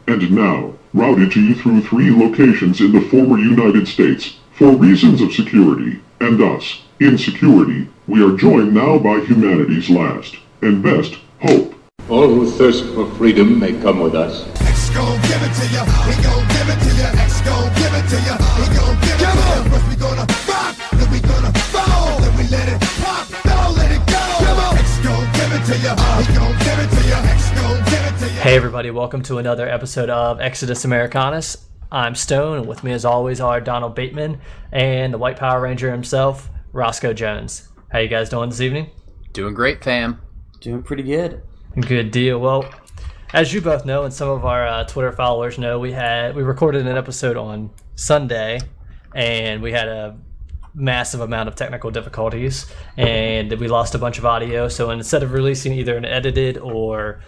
And now, routed to you through 3 locations in the former United States, for reasons of security, and us, insecurity, we are joined now by humanity's last and best hope. All who thirst for freedom may come with us. X gon' give it to ya, we gon' give it to ya. X gon' give it to ya, we gon' give it to ya. First we gonna rock, then we gonna fall, then we let it pop, don't let it go. X gon' give it to ya, we gon' give it to ya. X gon' give it to ya. Hey everybody, welcome to another episode of Exodus Americanus. I'm Stone, and with me as always are Donald Bateman and the Hwyte Power Ranger himself, Roscoe Jones. How you guys doing this evening? Doing great, fam. Doing pretty good. Good deal. Well, as you both know, and some of our Twitter followers know, we recorded an episode on Sunday, and we had a massive amount of technical difficulties, and we lost a bunch of audio. So instead of releasing either an edited or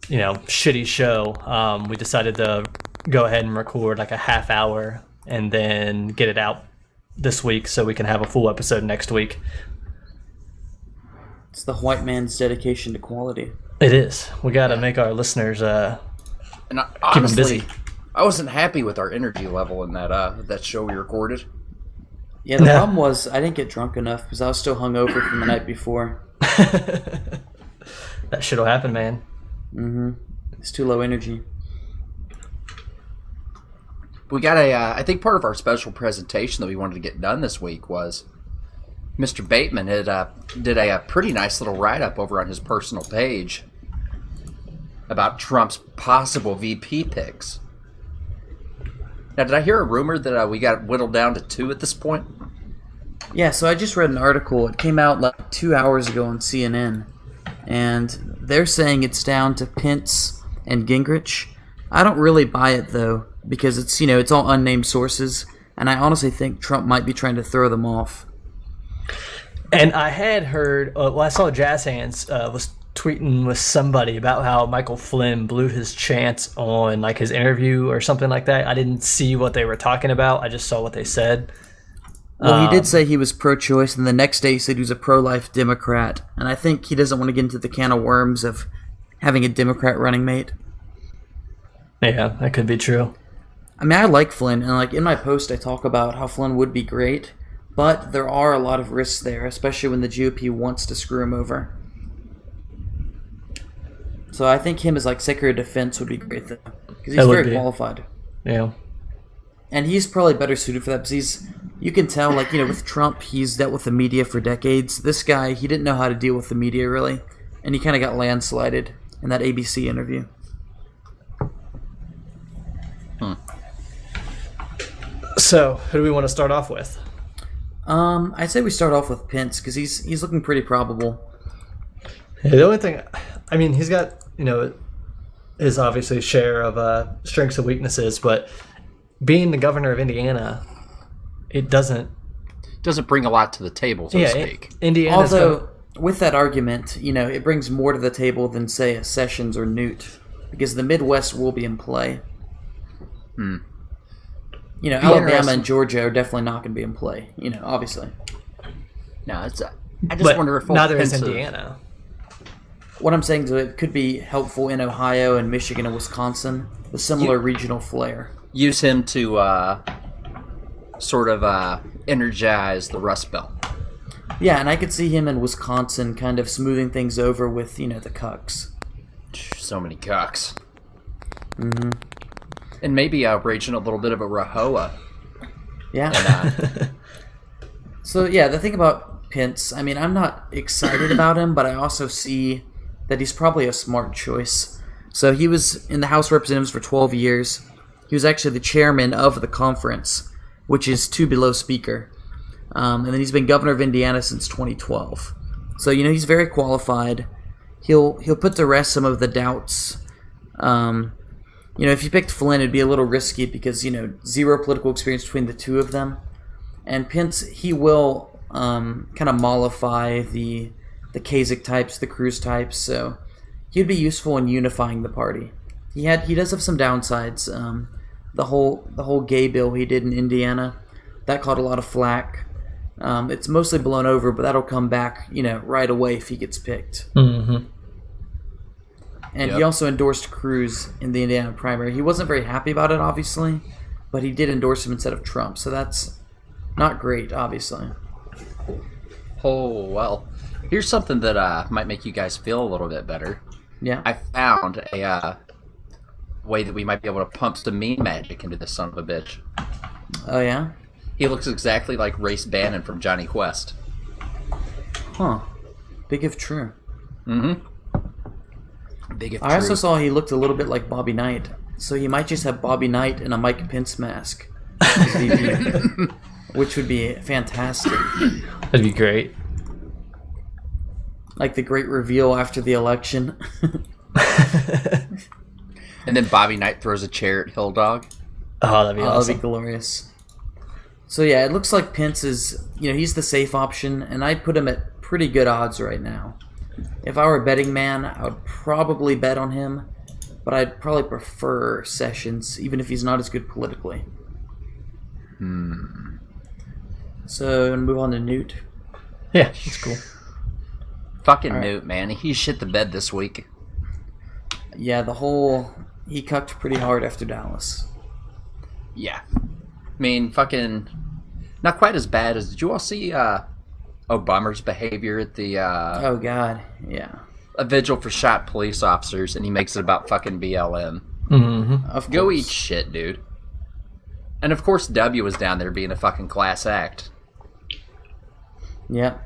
shitty show, we decided to go ahead and record like a half hour and then get it out this week so we can have a full episode next week. It's the white man's dedication to quality. It is. We got to make our listeners And keep them busy. I wasn't happy with our energy level in that show we recorded. Yeah, the problem was I didn't get drunk enough because I was still hungover from the night before. That shit'll happen, man. Mm-hmm. It's too low energy. We got I think part of our special presentation that we wanted to get done this week was Mr. Bateman did a pretty nice little write-up over on his personal page about Trump's possible VP picks. Now, did I hear a rumor that we got whittled down to 2 at this point? Yeah, so I just read an article. It came out like 2 hours ago on CNN, and they're saying it's down to Pence and Gingrich. I don't really buy it, though, because it's all unnamed sources, and I honestly think Trump might be trying to throw them off. And I had heard, I saw Jazz Hands was tweeting with somebody about how Michael Flynn blew his chance on like his interview or something like that. I didn't see what they were talking about. I just saw what they said. Well, he did say he was pro-choice, and the next day he said he was a pro-life Democrat. And I think he doesn't want to get into the can of worms of having a Democrat running mate. Yeah, that could be true. I mean, I like Flynn, and like in my post I talk about how Flynn would be great, but there are a lot of risks there, especially when the GOP wants to screw him over. So I think him as like Secretary of Defense would be great, though, because he's very qualified. Yeah. And he's probably better suited for that, because you can tell, like, with Trump, he's dealt with the media for decades. This guy, he didn't know how to deal with the media, really, and he kind of got landslided in that ABC interview. So, who do we want to start off with? I'd say we start off with Pence, because he's looking pretty probable. Yeah, the only thing, I mean, he's got, his obviously share of strengths and weaknesses, but being the governor of Indiana, it doesn't bring a lot to the table, so to speak. Indiana's Although, with that argument, it brings more to the table than, say, a Sessions or Newt, because the Midwest will be in play. Alabama and Georgia are definitely not going to be in play, obviously. No, I just wonder if neither is Indiana. What I'm saying is it could be helpful in Ohio and Michigan and Wisconsin, with similar regional flair. Use him to sort of energize the Rust Belt. Yeah, and I could see him in Wisconsin kind of smoothing things over with, the cucks. So many cucks. Mm-hmm. And maybe raging a little bit of a Rahowa. Yeah. And, So, yeah, the thing about Pence, I mean, I'm not excited about him, but I also see that he's probably a smart choice. So he was in the House of Representatives for 12 years. He was actually the chairman of the conference, which is 2 below speaker. And then he's been governor of Indiana since 2012. So, he's very qualified. He'll put to rest some of the doubts. If you picked Flynn, it'd be a little risky because, zero political experience between the two of them. And Pence, he will kind of mollify the Kasich types, the Cruz types, so he'd be useful in unifying the party. He does have some downsides. The whole gay bill he did in Indiana, that caught a lot of flack. It's mostly blown over, but that'll come back, right away if he gets picked. Mm-hmm. And Yep. he also endorsed Cruz in the Indiana primary. He wasn't very happy about it, obviously, but he did endorse him instead of Trump. So that's not great, obviously. Oh, well. Here's something that might make you guys feel a little bit better. Yeah. I found a way that we might be able to pump some meme magic into this son of a bitch. Oh, yeah? He looks exactly like Race Bannon from Johnny Quest. Huh. Big if true. Mm-hmm. Big if I also saw he looked a little bit like Bobby Knight. So he might just have Bobby Knight in a Mike Pence mask. as VP, which would be fantastic. That'd be great. Like the great reveal after the election. And then Bobby Knight throws a chair at Hill Dog. Oh, that'd be awesome. That'd be glorious. So yeah, it looks like Pence is, he's the safe option, and I'd put him at pretty good odds right now. If I were a betting man, I would probably bet on him, but I'd probably prefer Sessions, even if he's not as good politically. So, move on to Newt. Yeah, that's cool. Fucking All right. Newt, man. He shit the bed this week. Yeah, he cucked pretty hard after Dallas. Yeah. I mean, fucking... Not quite as bad as... Did you all see Obama's behavior at the... Oh, God. Yeah. a vigil for shot police officers, and he makes it about fucking BLM. Mm-hmm. Of Go course. eat shit, dude. And of course W was down there being a fucking class act. Yep.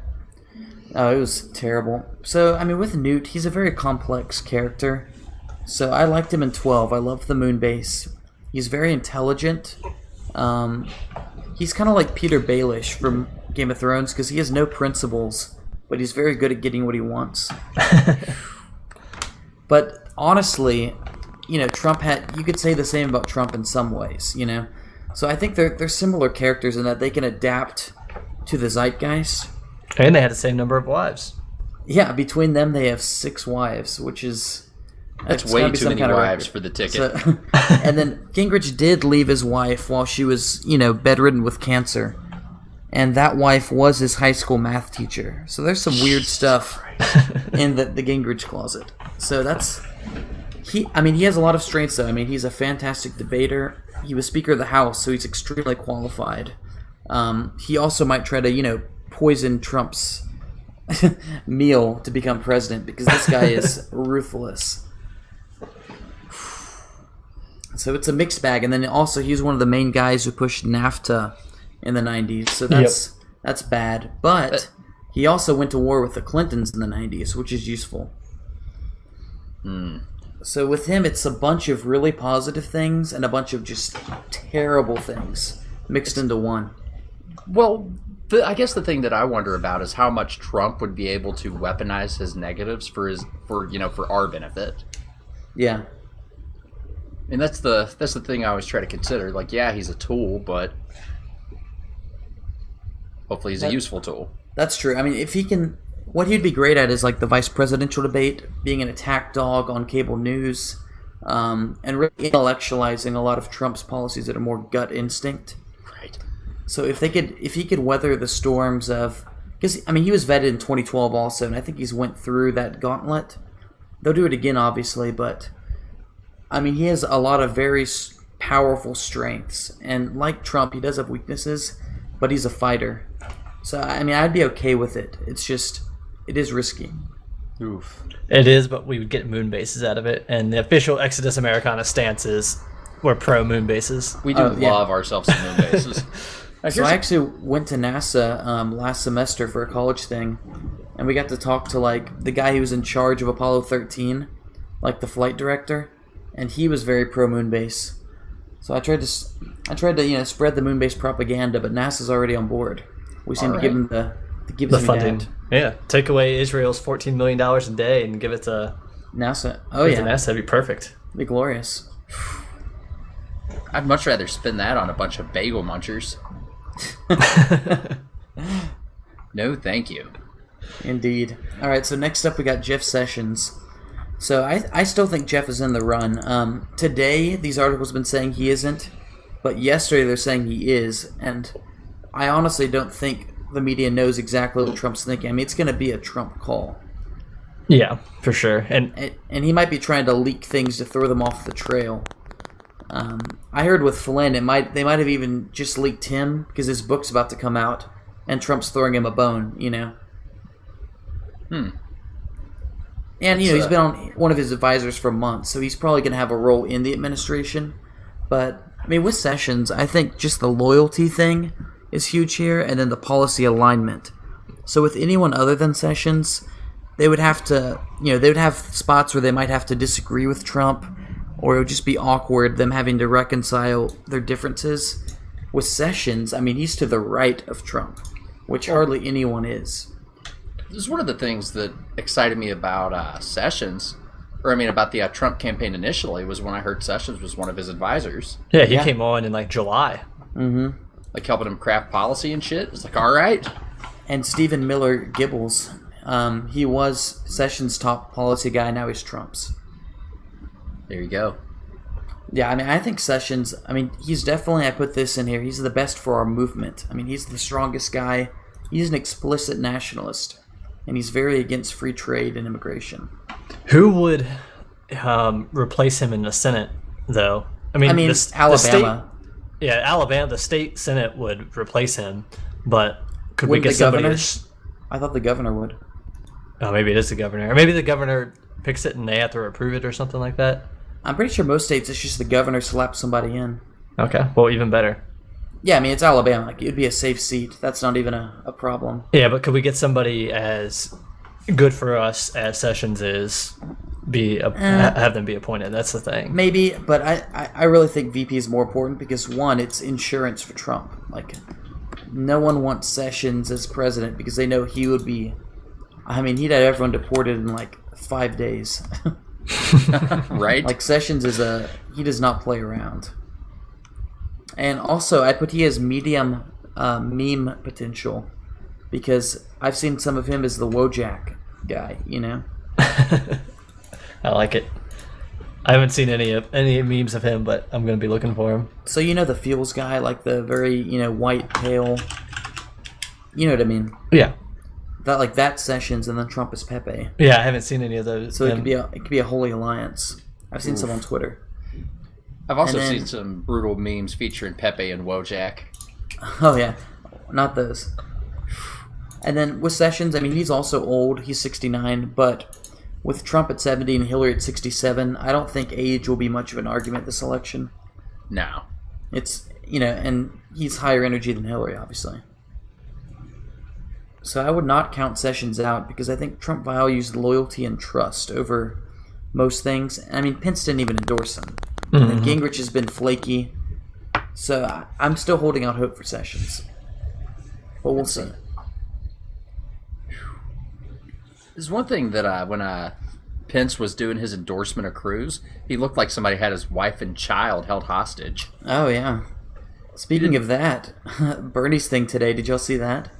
Oh, it was terrible. So, I mean, with Newt, he's a very complex character. So I liked him in 12. I loved the moon base. He's very intelligent. He's kind of like Peter Baelish from Game of Thrones because he has no principles, but he's very good at getting what he wants. But honestly, Trump had... You could say the same about Trump in some ways, So I think they're similar characters in that they can adapt to the zeitgeist. And they had the same number of wives. Yeah, between them they have 6 wives, which is... That's it's way gotta be too some many kind of wives record. for the ticket. So, and then Gingrich did leave his wife while she was, bedridden with cancer. And that wife was his high school math teacher. So there's some weird stuff in the Gingrich closet. So that's... He has a lot of strengths, though. He's a fantastic debater. He was Speaker of the House, so he's extremely qualified. He also might try to, poison Trump's meal to become president, because this guy is ruthless. So it's a mixed bag. And then also he's one of the main guys who pushed NAFTA in the 90s. So that's bad. But he also went to war with the Clintons in the 90s, which is useful. So with him, it's a bunch of really positive things and a bunch of just terrible things mixed into one. Well, I guess the thing that I wonder about is how much Trump would be able to weaponize his negatives for our benefit. Yeah. And that's the thing I always try to consider. Like, yeah, he's a tool, but hopefully he's a useful tool. That's true. If he can... What he'd be great at is like the vice presidential debate, being an attack dog on cable news, and really intellectualizing a lot of Trump's policies that are more gut instinct. Right. So if he could weather the storms of... Because, he was vetted in 2012 also, and I think he's went through that gauntlet. They'll do it again, obviously, but... he has a lot of very powerful strengths. And like Trump, he does have weaknesses, but he's a fighter. So, I'd be okay with it. It's just... It is risky. Oof. It is, but we would get moon bases out of it. And the official Exodus Americana stance is we're pro moon bases. We do yeah. love ourselves some moon bases. So I actually went to NASA last semester for a college thing, and we got to talk to the guy who was in charge of Apollo 13, the flight director, and he was very pro moon base. So I tried to spread the moon base propaganda, but NASA's already on board. We seem to give them The funding. Yeah. Take away Israel's $14 million a day and give it to NASA. To NASA. That'd be perfect. Be glorious. I'd much rather spend that on a bunch of bagel munchers. No, thank you. Indeed. All right, so next up we got Jeff Sessions. So I still think Jeff is in the run. Today, these articles have been saying he isn't, but yesterday they're saying he is, and I honestly don't think the media knows exactly what Trump's thinking. It's going to be a Trump call. Yeah, for sure. And he might be trying to leak things to throw them off the trail. I heard with Flynn, they might have even just leaked him because his book's about to come out, and Trump's throwing him a bone. And he's been on one of his advisors for months, so he's probably going to have a role in the administration. But I mean, with Sessions, I think just the loyalty thing is huge here, and then the policy alignment. So with anyone other than Sessions, they would have to, they would have spots where they might have to disagree with Trump, or it would just be awkward, them having to reconcile their differences. With Sessions, I mean, he's to the right of Trump, which hardly anyone is. This is one of the things that excited me about Sessions, about the Trump campaign initially, was when I heard Sessions was one of his advisors. Yeah, he came on in like July. Mm-hmm. Like helping him craft policy and shit. It's like, all right. And Stephen Miller Gibbles, he was Sessions' top policy guy, now he's Trump's. There you go. Yeah, I mean, I think Sessions, he's definitely, I put this in here, he's the best for our movement. I mean, he's the strongest guy. He's an explicit nationalist, and he's very against free trade and immigration. Who would replace him in the Senate, though? Alabama. Alabama, the state Senate would replace him, but could Wouldn't we get the somebody? governor? I thought the governor would. Oh, maybe it is the governor, or maybe the governor picks it and they have to approve it or something like that. I'm pretty sure most states it's just the governor slaps somebody in. Okay, well, even better. Yeah, it's Alabama. Like, it'd be a safe seat. That's not even a problem. Yeah, but could we get somebody as good for us as Sessions is? Have them be appointed. That's the thing. Maybe, but I really think VP is more important because, one, it's insurance for Trump. Like, no one wants Sessions as president because they know he would be... he'd have everyone deported in, 5 days. Right? Like, Sessions he does not play around. And also, I put he has medium meme potential because I've seen some of him as the Wojak guy, I like it. I haven't seen any memes of him, but I'm going to be looking for him. So the Fuels guy, like the very, white, pale, you know what I mean? Yeah. That Sessions, and then Trump is Pepe. Yeah, I haven't seen any of those. So it could be a holy alliance. I've seen some on Twitter. I've also seen some brutal memes featuring Pepe and Wojak. Oh yeah, not those. And then with Sessions, he's also old. He's 69, but with Trump at 70 and Hillary at 67, I don't think age will be much of an argument this election. No. It's, and he's higher energy than Hillary, obviously. So I would not count Sessions out because I think Trump values loyalty and trust over most things. Pence didn't even endorse him. Mm-hmm. And Gingrich has been flaky. So I'm still holding out hope for Sessions. But we'll see. There's one thing that when Pence was doing his endorsement of Cruz, he looked like somebody had his wife and child held hostage. Oh, yeah. Speaking of that, Bernie's thing today, did y'all see that?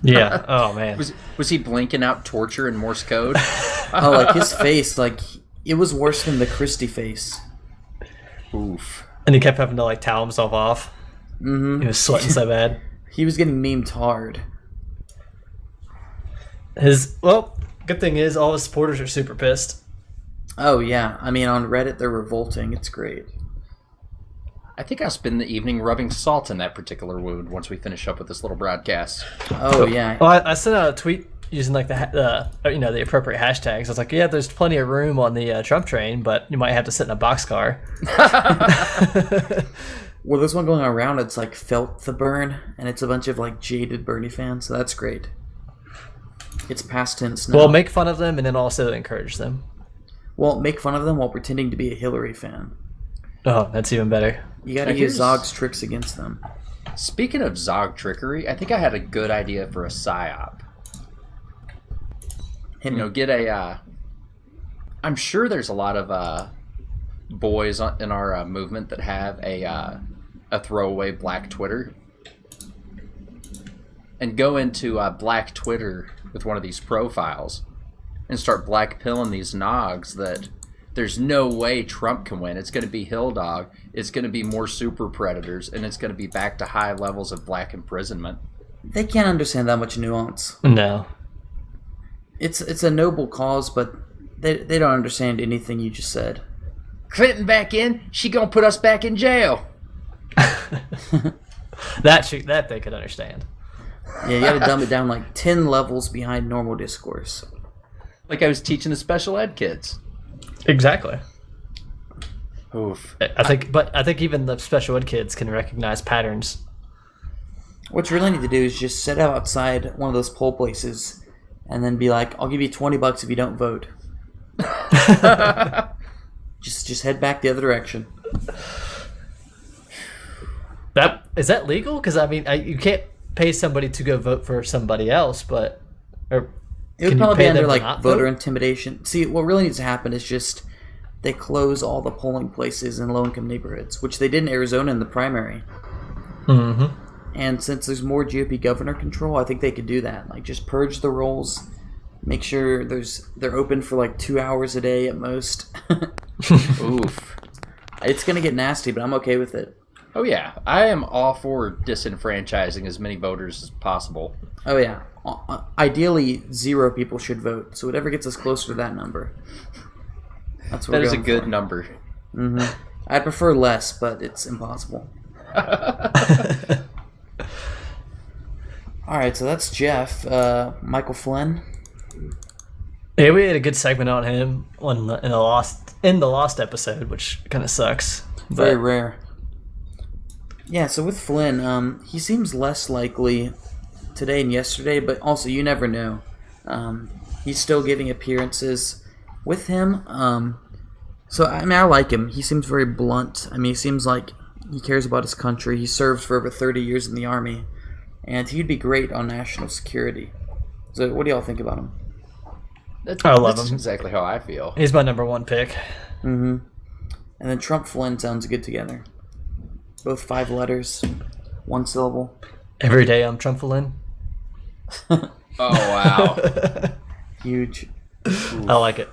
Yeah. Oh, man. Was he blinking out torture in Morse code? His face, it was worse than the Christie face. Oof. And he kept having to, towel himself off. Mm-hmm. He was sweating so bad. He was getting memed hard. Good thing is all his supporters are super pissed. Oh, yeah. On Reddit, they're revolting. It's great. I think I'll spend the evening rubbing salt in that particular wound once we finish up with this little broadcast. Oh, yeah. Well, I sent out a tweet using the appropriate hashtags. I was like, yeah, there's plenty of room on the Trump train, but you might have to sit in a boxcar. Well, there's one going around. It's felt the burn, and it's a bunch of jaded Bernie fans. So that's great. It's past tense now. Well, make fun of them and then also encourage them. Well, make fun of them while pretending to be a Hillary fan. Oh, that's even better. You got to use Zog's tricks against them. Speaking of Zog trickery, I think I had a good idea for a psyop. Get a... I'm sure there's a lot of boys in our movement that have a throwaway black Twitter. And go into black Twitter with one of these profiles and start blackpilling these nogs that there's no way Trump can win. It's going to be Hill Dog. It's going to be more super predators, and it's going to be back to high levels of black imprisonment. They can't understand that much nuance. No. It's a noble cause, but they don't understand anything you just said. Clinton back in, she gonna put us back in jail. That they could understand. Yeah, you gotta dumb it down like 10 levels behind normal discourse. Like I was teaching the special ed kids. Exactly. Oof. I think even the special ed kids can recognize patterns. What you really need to do is just sit outside one of those poll places and then be like, I'll give you $20 if you don't vote. just head back the other direction. Is that legal? Because I mean, you can't pay somebody to go vote for somebody else, but It would probably be under like voter intimidation. See, what really needs to happen is just they close all the polling places in low-income neighborhoods, which they did in Arizona in the primary. Mm-hmm. And since there's more GOP governor control, I think they could do that. Like, just purge the rolls, make sure they're open for like 2 hours a day at most. Oof. It's gonna get nasty, but I'm okay with it. Oh yeah, I am all for disenfranchising as many voters as possible. Oh yeah. Ideally, 0 people should vote. So whatever gets us closer to that number. That's what That we're is a going good for. number. Mm-hmm. I'd prefer less, but it's impossible. All right, so that's Jeff. Michael Flynn. Yeah, we had a good segment on him in the lost episode, which kind of sucks. Very rare. Yeah, so with Flynn, he seems less likely today and yesterday, but also you never know. He's still giving appearances with him. So, I mean, I like him. He seems very blunt. I mean, he seems like he cares about his country. He served for over 30 years in the Army, and he'd be great on national security. So, what do y'all think about him? I love That's him. exactly how I feel. He's my number one pick. Mm-hmm. And then Trump-Flynn sounds good together. Both 5 letters, 1 syllable. Every day I'm Trump-Flynn. Oh, wow. Huge. I like it.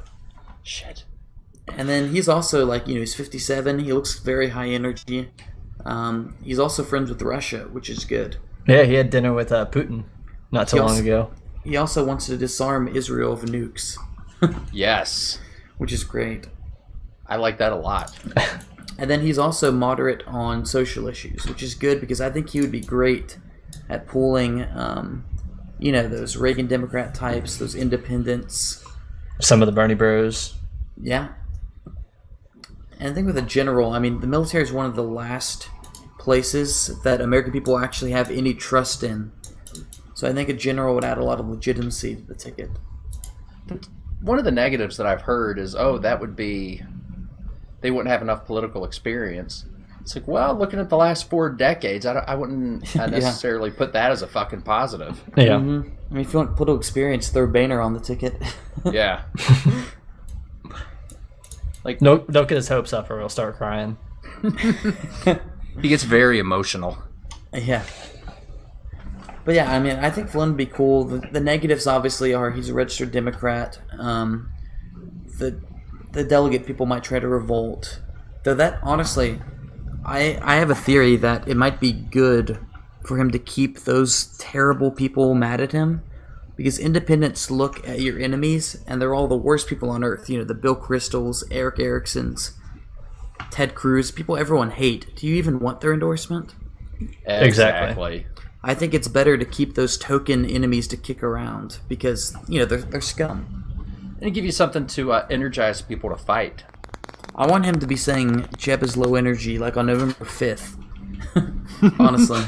Shit. And then he's also like, he's 57. He looks very high energy. He's also friends with Russia, which is good. Yeah, he had dinner with Putin not too long ago. He also wants to disarm Israel of nukes, Yes. which is great. I like that a lot. And then he's also moderate on social issues, which is good because I think he would be great at pulling, those Reagan Democrat types, those independents. Some of the Bernie Bros. Yeah. And I think with a general, I mean, the military is one of the last places that American people actually have any trust in. So I think a general would add a lot of legitimacy to the ticket. One of the negatives that I've heard is, they wouldn't have enough political experience. It's like, well, looking at the last 4 decades, I wouldn't necessarily put that as a fucking positive. Yeah. Mm-hmm. I mean, if you want political experience, throw Boehner on the ticket. Yeah. Like, don't get his hopes up or he'll start crying. He gets very emotional. Yeah. But yeah, I mean, I think Flynn would be cool. The negatives obviously are he's a registered Democrat. The delegate people might try to revolt. Though that, honestly, I have a theory that it might be good for him to keep those terrible people mad at him. Because independents look at your enemies, and they're all the worst people on earth. The Bill Kristols, Eric Ericksons, Ted Cruz, people everyone hate. Do you even want their endorsement? Exactly. I think it's better to keep those token enemies to kick around because they're scum. And give you something to energize people to fight. I want him to be saying Jeb is low energy like on November 5th. Honestly,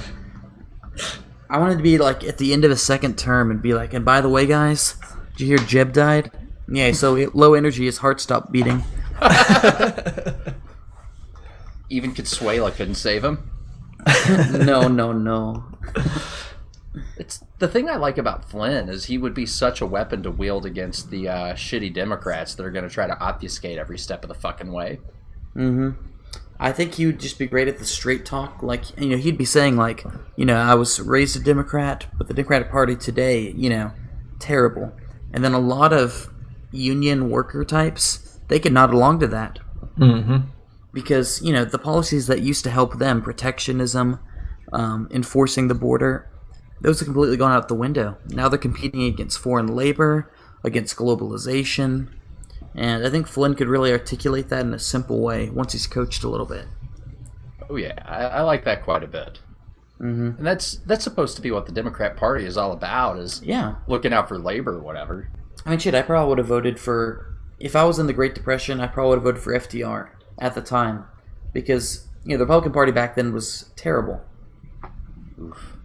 I wanted to be like at the end of his second term and be like, and by the way, guys, did you hear Jeb died? Yeah, so low energy, his heart stopped beating. Even Consuela couldn't save him. No. It's the thing I like about Flynn is he would be such a weapon to wield against the shitty Democrats that are going to try to obfuscate every step of the fucking way. Mm-hmm. I think he would just be great at the straight talk. Like, he'd be saying like, I was raised a Democrat, but the Democratic Party today, terrible. And then a lot of union worker types, they could nod along to that. Mm-hmm. Because, the policies that used to help them, protectionism, enforcing the border, those have completely gone out the window. Now they're competing against foreign labor, against globalization. And I think Flynn could really articulate that in a simple way once he's coached a little bit. Oh yeah, I like that quite a bit. Mm-hmm. And that's supposed to be what the Democrat Party is all about, is looking out for labor or whatever. I mean, shit, I probably would have voted for... If I was in the Great Depression, I probably would have voted for FDR at the time. Because, the Republican Party back then was terrible. Oof.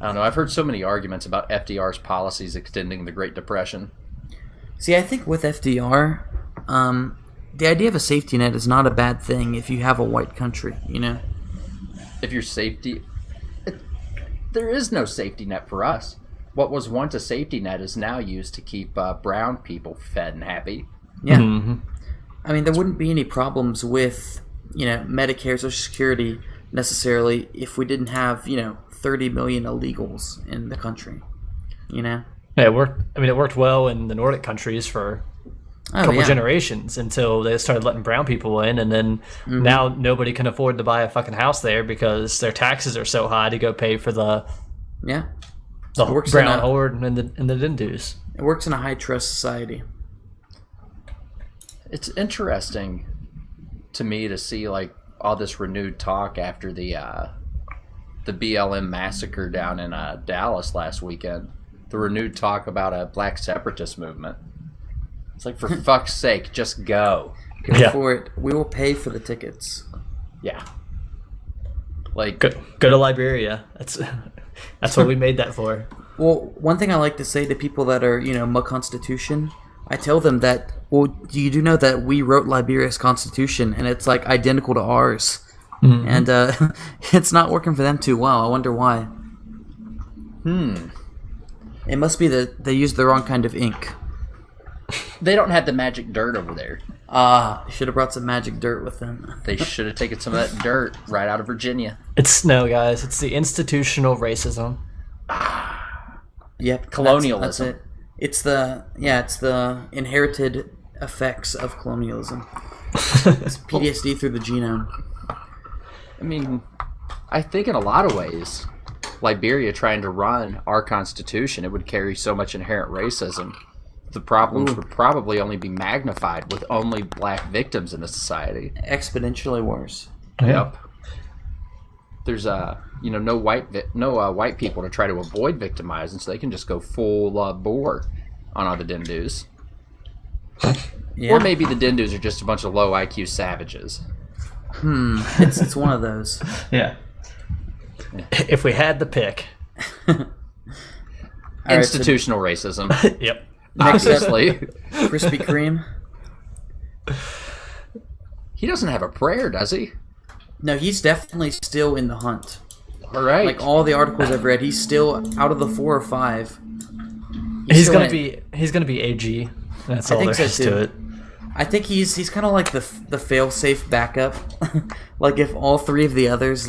I don't know, I've heard so many arguments about FDR's policies extending the Great Depression. See, I think with FDR, the idea of a safety net is not a bad thing if you have a white country, If your safety... There is no safety net for us. What was once a safety net is now used to keep brown people fed and happy. Yeah. Mm-hmm. I mean, there wouldn't be any problems with, Medicare, Social Security necessarily if we didn't have, 30 million illegals in the country, Yeah, it worked. I mean, it worked well in the Nordic countries for a couple generations until they started letting brown people in, and then now nobody can afford to buy a fucking house there because their taxes are so high to go pay for the brown horde and the Dindus. It works in a high trust society. It's interesting to me to see all this renewed talk after the BLM massacre down in Dallas last weekend. The renewed talk about a black separatist movement. It's like, for fuck's sake, just go. Go for it. We will pay for the tickets. Yeah. Go to Liberia. That's what we made that for. Well, one thing I like to say to people that are, my Constitution, I tell them that, you do know that we wrote Liberia's Constitution, and it's, identical to ours. Mm-hmm. And it's not working for them too well. I wonder why. It must be that they used the wrong kind of ink. They don't have the magic dirt over there. Should have brought some magic dirt with them. They should have taken some of that dirt right out of Virginia. Guys. It's the institutional racism. Yep. Colonialism. That's it. It's the inherited effects of colonialism. It's PTSD through the genome. I mean, I think in a lot of ways, Liberia trying to run our Constitution, it would carry so much inherent racism. The problems would probably only be magnified with only black victims in the society. Exponentially worse. Yep. There's no white people to try to avoid victimizing, so they can just go full bore on all the Dindus. Or maybe the Dindus are just a bunch of low IQ savages. It's one of those. Yeah. If we had the pick. Institutional racism. Yep. Obviously. Krispy Kreme. He doesn't have a prayer, does he? No, he's definitely still in the hunt. All right. All the articles I've read, he's still out of the 4 or 5. He's gonna be AG. That's all there is to it. I think he's kind of like the fail-safe backup. If all 3 of the others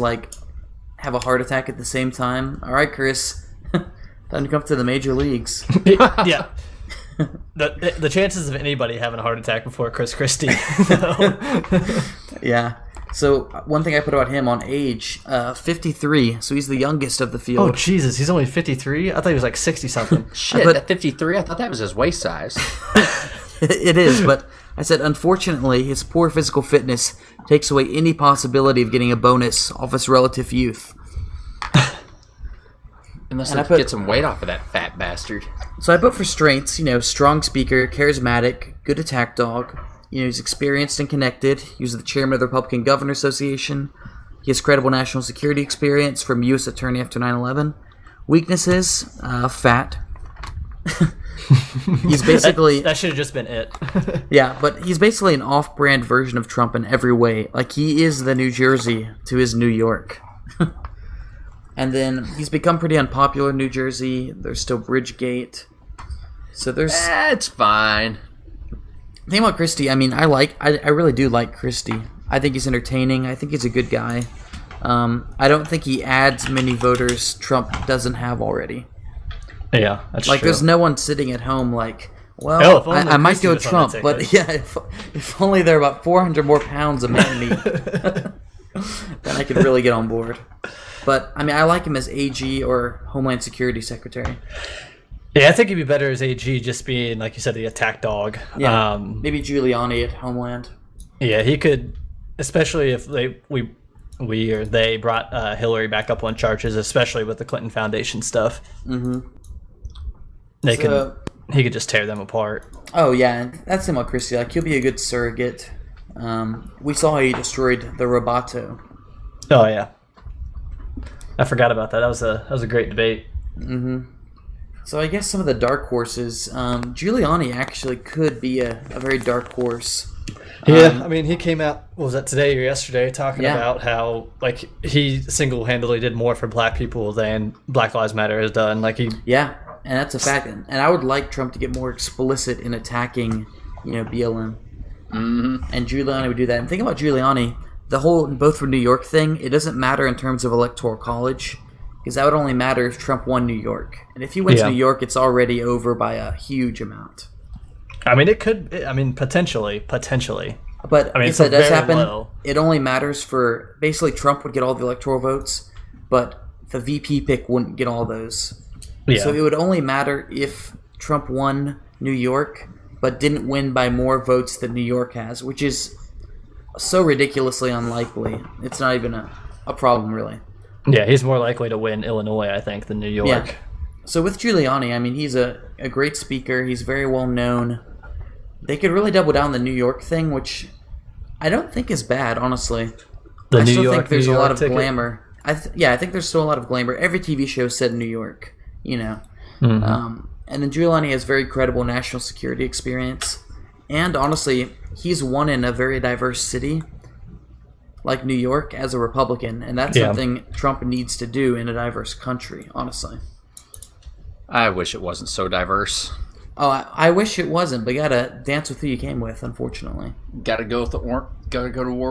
have a heart attack at the same time. All right, Chris, time to come to the major leagues. Yeah. The chances of anybody having a heart attack before Chris Christie. Yeah. So one thing I put about him on age, 53. So he's the youngest of the field. Oh Jesus, he's only 53. I thought he was 60 something. Shit, at 53, I thought that was his waist size. It is, but I said unfortunately his poor physical fitness takes away any possibility of getting a bonus off his relative youth. Unless they get some weight off of that fat bastard. So I put for strengths, strong speaker, charismatic, good attack dog. He's experienced and connected. He was the chairman of the Republican Governor Association. He has credible national security experience from U.S. Attorney after 9/11. Weaknesses, fat. He's basically... that should have just been it. Yeah, but he's basically an off-brand version of Trump in every way. He is the New Jersey to his New York. And then he's become pretty unpopular in New Jersey. There's still Bridgegate. So there's... It's fine. The thing about Christie, I mean, I really do like Christie. I think he's entertaining. I think he's a good guy. I don't think he adds many voters Trump doesn't have already. Yeah, that's true. There's no one sitting at home I might go Trump, but yeah, if only there are about 400 more pounds of man meat, then I could really get on board. But, I mean, I like him as AG or Homeland Security Secretary. Yeah, I think he'd be better as AG, just being, like you said, the attack dog. Yeah, maybe Giuliani at Homeland. Yeah, he could, especially if they brought Hillary back up on charges, especially with the Clinton Foundation stuff. Mm-hmm. He could just tear them apart. Oh yeah, and that's him, Christie. Like, he'll be a good surrogate. We saw how he destroyed the Roboto. Oh yeah, I forgot about that. That was a great debate. Mm-hmm. So I guess some of the dark horses, Giuliani actually could be a very dark horse. Yeah, I mean, he came out, what was that, today or yesterday, talking about how, like, he single-handedly did more for black people than Black Lives Matter has done. Yeah, and that's a fact. And I would like Trump to get more explicit in attacking, BLM. Mm-hmm. And Giuliani would do that. And think about Giuliani, the whole both for New York thing, it doesn't matter in terms of Electoral College, because that would only matter if Trump won New York. And if he wins New York, it's already over by a huge amount. I mean, it could. I mean, potentially. But if that does happen, it only matters for basically Trump would get all the electoral votes, but the VP pick wouldn't get all those. Yeah. So it would only matter if Trump won New York, but didn't win by more votes than New York has, which is so ridiculously unlikely. It's not even a problem, really. Yeah, he's more likely to win Illinois, I think, than New York. Yeah. So with Giuliani, I mean, he's a great speaker. He's very well known. They could really double down the New York thing, which I don't think is bad, honestly. I still think there's a lot of glamour. I think there's still a lot of glamour. Every TV show is set in New York, Mm-hmm. And then Giuliani has very credible national security experience. And honestly, he's won in a very diverse city like New York as a Republican. And that's something Trump needs to do in a diverse country, honestly. I wish it wasn't so diverse. Oh, I wish it wasn't, but you gotta dance with who you came with, unfortunately. Gotta go to war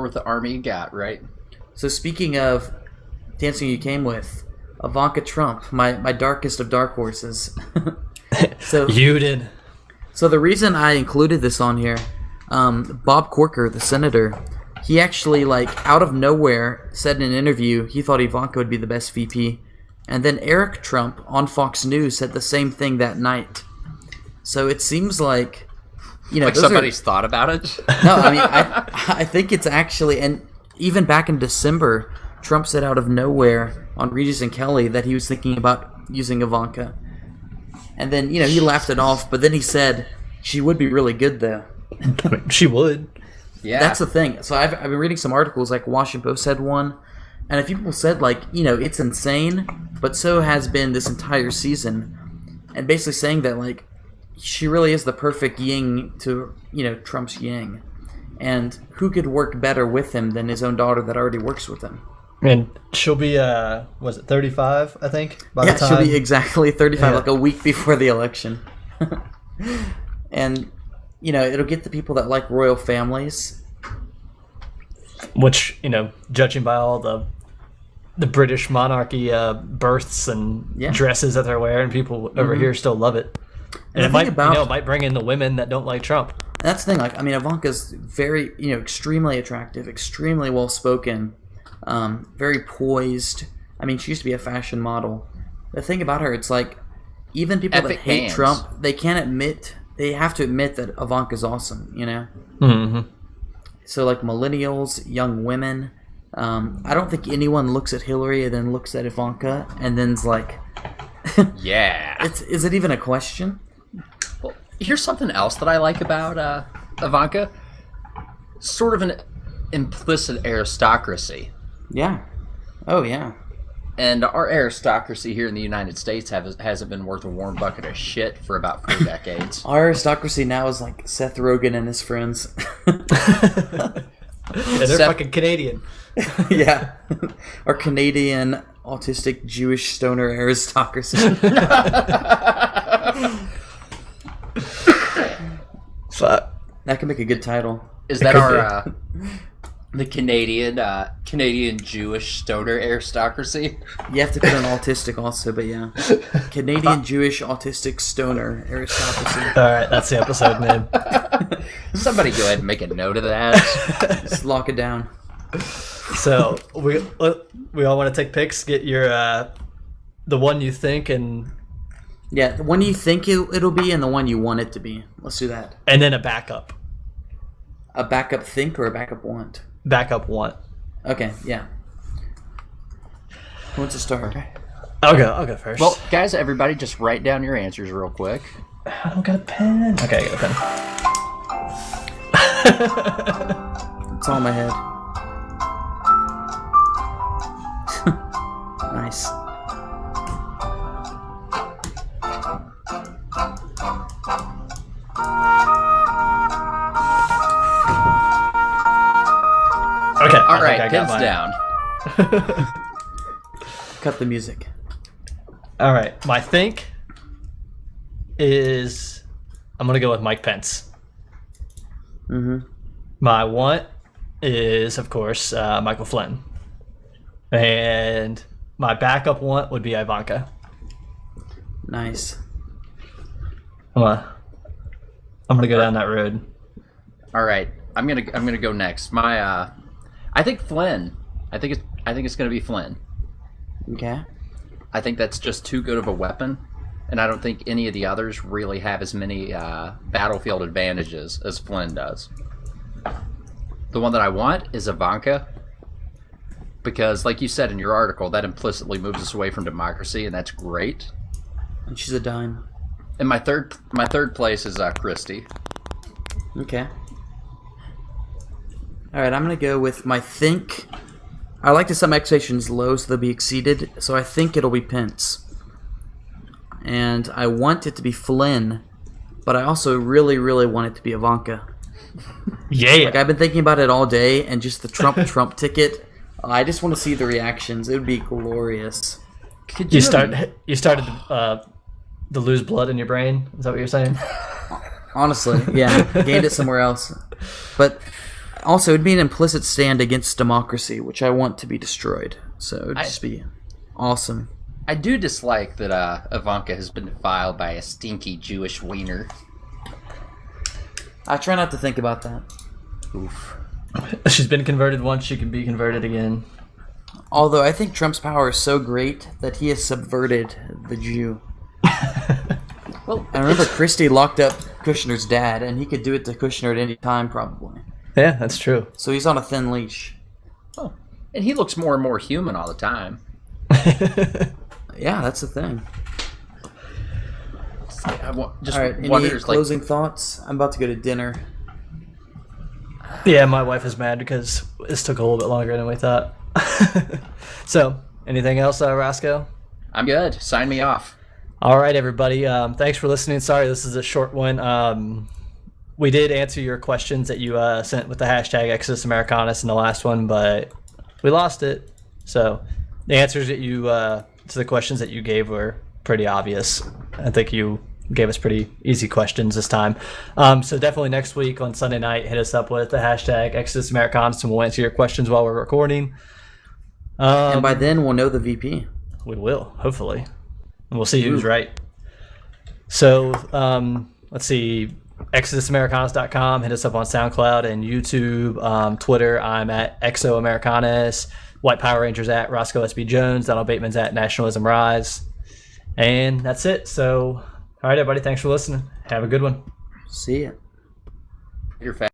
with the army you got, right? So speaking of dancing who you came with, Ivanka Trump, my darkest of dark horses. So you did. So the reason I included this on here, Bob Corker, the senator, he actually, out of nowhere, said in an interview he thought Ivanka would be the best VP. And then Eric Trump on Fox News said the same thing that night. So it seems like, somebody's thought about it? No, I mean, I think it's actually, and even back in December, Trump said out of nowhere on Regis and Kelly that he was thinking about using Ivanka. And then, he laughed it off, but then he said, she would be really good, though. She would. Yeah. That's the thing. So I've been reading some articles, like Washington Post had one, and a few people said, it's insane, but so has been this entire season. And basically saying that, she really is the perfect yin to, Trump's yang. And who could work better with him than his own daughter that already works with him? And she'll be, 35, I think, by the time? She'll be exactly 35, a week before the election. And, it'll get the people that like royal families. Which, judging by all the British monarchy births and dresses that they're wearing, people over here still love it. And it might bring in the women that don't like Trump. That's the thing. Ivanka's very, extremely attractive, extremely well-spoken, very poised. I mean, she used to be a fashion model. The thing about her, it's even people that hate Trump, they have to admit that Ivanka's awesome, Mm-hmm. So, millennials, young women, I don't think anyone looks at Hillary and then looks at Ivanka and then's yeah. Is it even a question? Well, here's something else that I like about Ivanka. Sort of an implicit aristocracy. Yeah. Oh, yeah. And our aristocracy here in the United States hasn't been worth a warm bucket of shit for about 4 decades. Our aristocracy now is like Seth Rogen and his friends. Yeah, they're fucking Canadian. Yeah. Our Canadian-Autistic-Jewish-Stoner aristocracy. Fuck. That could make a good title. Is that our the Canadian-Jewish-Stoner aristocracy? You have to put an autistic also, but yeah. Canadian-Jewish-Autistic-Stoner aristocracy. Alright, that's the episode name. Somebody go ahead and make a note of that. Just lock it down. So, we all want to take picks, get your the one you think, and Yeah, the one you think it'll be and the one you want it to be. Let's do that. And then a backup. A backup think or a backup want? Backup want. Okay, yeah. Who wants to start? I'll go first. Well, guys, everybody, just write down your answers real quick. I don't got a pen. Okay, I got a pen. It's all in my head. Nice. Okay. All right, I pins got down. Cut the music. All right, my think is I'm gonna go with Mike Pence. Mm-hmm. My want is, of course, Michael Flynn, and my backup want would be Ivanka. Nice. I'm gonna go down that road. All right, I'm gonna go next. My I think Flynn. I think it's gonna be Flynn. Okay. I think that's just too good of a weapon, and I don't think any of the others really have as many battlefield advantages as Flynn does. The one that I want is Ivanka, because, like you said in your article, that implicitly moves us away from democracy, and that's great. And she's a dime. And my third place is Christie. Okay. Alright, I'm going to go with my think. I like to set my expectations low so they'll be exceeded, so I think it'll be Pence. And I want it to be Flynn, but I also really, really want it to be Ivanka. Yeah. Like, I've been thinking about it all day, and just the Trump ticket, I just want to see the reactions. It would be glorious. You started to lose blood in your brain. Is that what you're saying? Honestly, yeah. Gained it somewhere else. But also, it'd be an implicit stand against democracy, which I want to be destroyed. So it'd just be awesome. I do dislike that Ivanka has been defiled by a stinky Jewish wiener. I try not to think about that. Oof. She's been converted once. She can be converted again. Although I think Trump's power is so great that he has subverted the Jew. Well, I remember Christie locked up Kushner's dad, and he could do it to Kushner at any time, probably. Yeah, that's true. So he's on a thin leash. oh, and he looks more and more human all the time. Yeah, that's the thing. All right, any closing thoughts? I'm about to go to dinner. Yeah, my wife is mad because this took a little bit longer than we thought. So, anything else, Roscoe? I'm good. Sign me off. All right, everybody. Thanks for listening. Sorry, this is a short one. We did answer your questions that you sent with the hashtag Exodus Americanus in the last one, but we lost it. So the answers that you to the questions that you gave were pretty obvious. I think you gave us pretty easy questions this time. So definitely next week on Sunday night, hit us up with the hashtag Exodus Americanus, and we'll answer your questions while we're recording. And by then, we'll know the VP. We will, hopefully. And we'll see who's right. So, let's see. ExodusAmericanus.com. Hit us up on SoundCloud and YouTube. Twitter, I'm at ExoAmericanus. Hwyte Power Rangers at Roscoe SB Jones. Donald Bateman's at Nationalism Rise. And that's it. So, all right, everybody. Thanks for listening. Have a good one. See ya. You're fat.